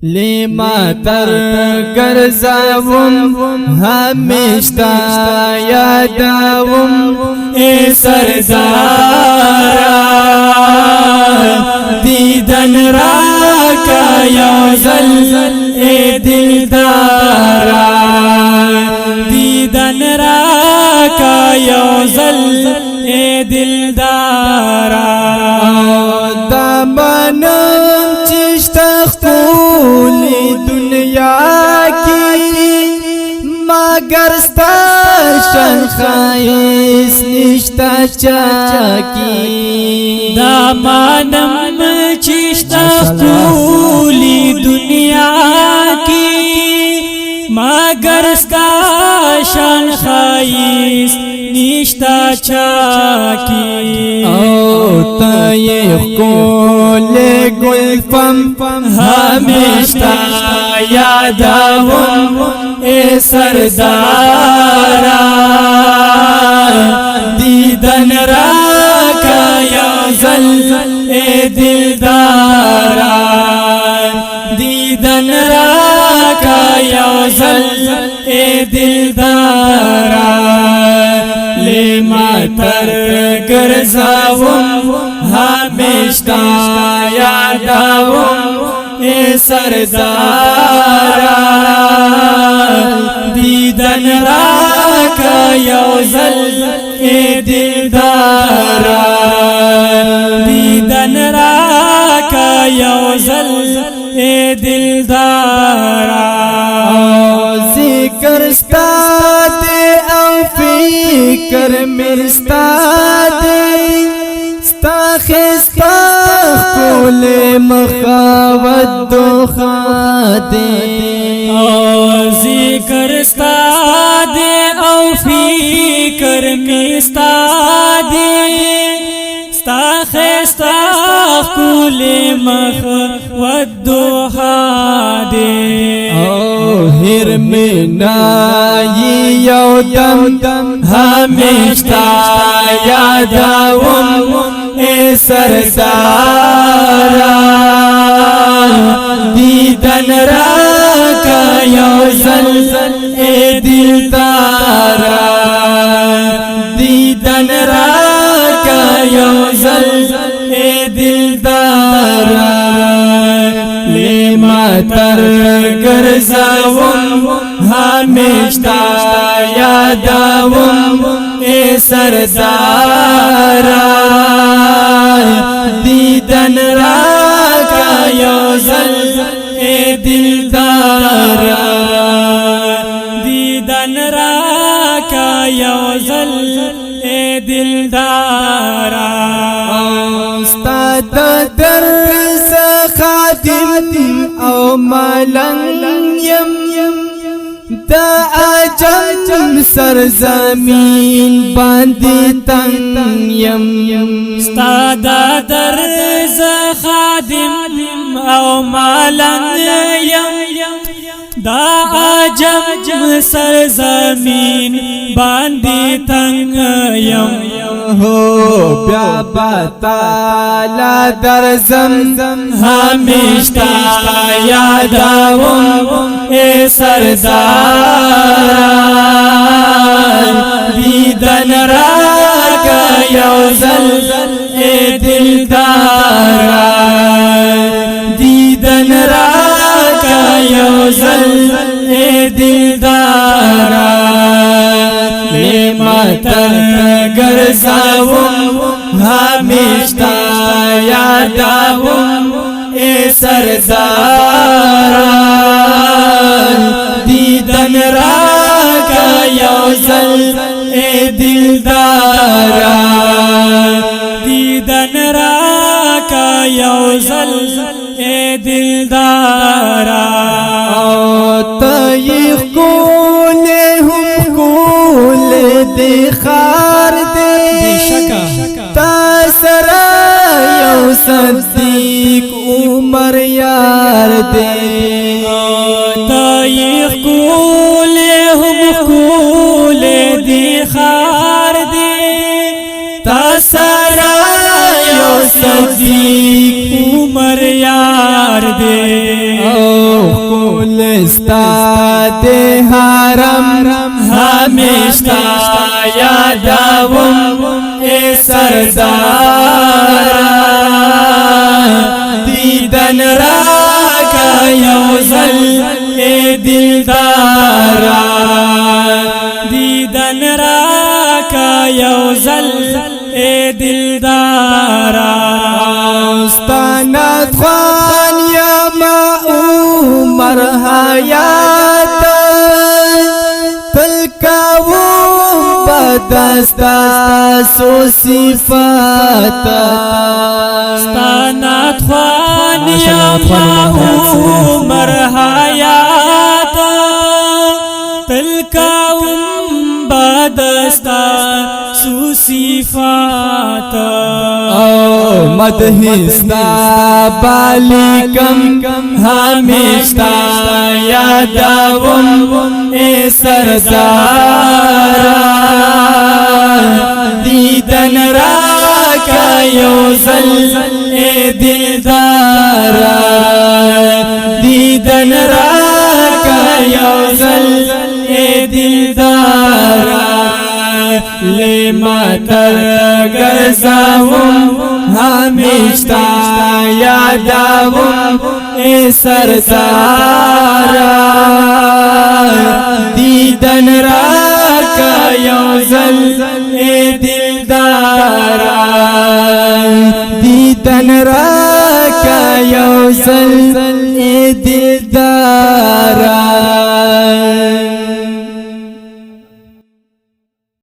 لما تر گرزاوم ہمیشتا یاداوم اے سردارا دیدن راکا یوزل اے دلدارا دیدن راکا یوزل اے دلدارا دامنم خپلی دنیا کی مگر ستا شان خایس نشتا چاکی دامانم چشتا خپلی دنیا کی مگر ستا شان خایس نشتا چاکی او تایخ کول گلفم ہمیشتا یاداوم اے سردارا دیدن راکا یوزل اے دلدارا دیدن راکا یوزل اے دلدارا لما تر گرزاوم ہمیشتا یاداوم اے سردارا دیدن راکا یوزل اے دلدارا دیدن راکا یوزل اے دلدارا ذکر ستا دے او فکر مرستا دے ستا خستا کول مخاوت دو خادے او ذکر ستا دے او فکر مستا دے ستا خستا کول مخاوت دو خادے او ہر میں نائی یو دم ہمیشتا یاداوم اے سردارا دیدن راکا یوزل اے دلدارا دیدن راکا یوزل اے دلدارا لما تر گرزاوم ہمیشتا یاداوم اے سردارا دیدن راکا یوزل اے دلدارا دیدن راکا یوزل اے دلدارا استاد درس خادم او ملنگ یم دا عجم سرزمین باندې تنگ یم ستا دا درز خادم او مالنگ یم دا عجم سرزمین باندې تنگ یم ہو بیا بتالا درزم ہمیشتا یاداوم اے سردارا دیدن راکا یوزل اے دلدارا دیدن راکا یوزل اے دلدارا لما تر گرزاوم ہمیشتا یاداوم اے سردارا دیدن راکا یوزل اے دلدارا دیدن راکا یوزل اے دلدارا تایخ کولے ہم کولے دے خار دے تاسرا یو صدیق عمر یار دے تایخ کولے ہم کولے دی خار دے تاسرا یو صدیق عمر یار دے کولستا دے حرم ہمیشہ یادوم اے سردار دیدن راکا یوزل اے دلدارا دیدن راکا یوزل اے دلدارا ستانت خوان یا ما عمر حیات تلکاوم بدستا سو صفات ستانت خوان یا ما عمر حیات تلکاوم بدستا سو صفات مدحستا بالیکم ہمیشہ یادوم اے سردار دیدن راکا یوزل اے دلدار دیدن راکا یوزل اے دلدار لے ماتر گرزاوم ہمیشہ یادوم اے سردار دیدن راکا یوزل اے دلدار دیدن راکا یوزل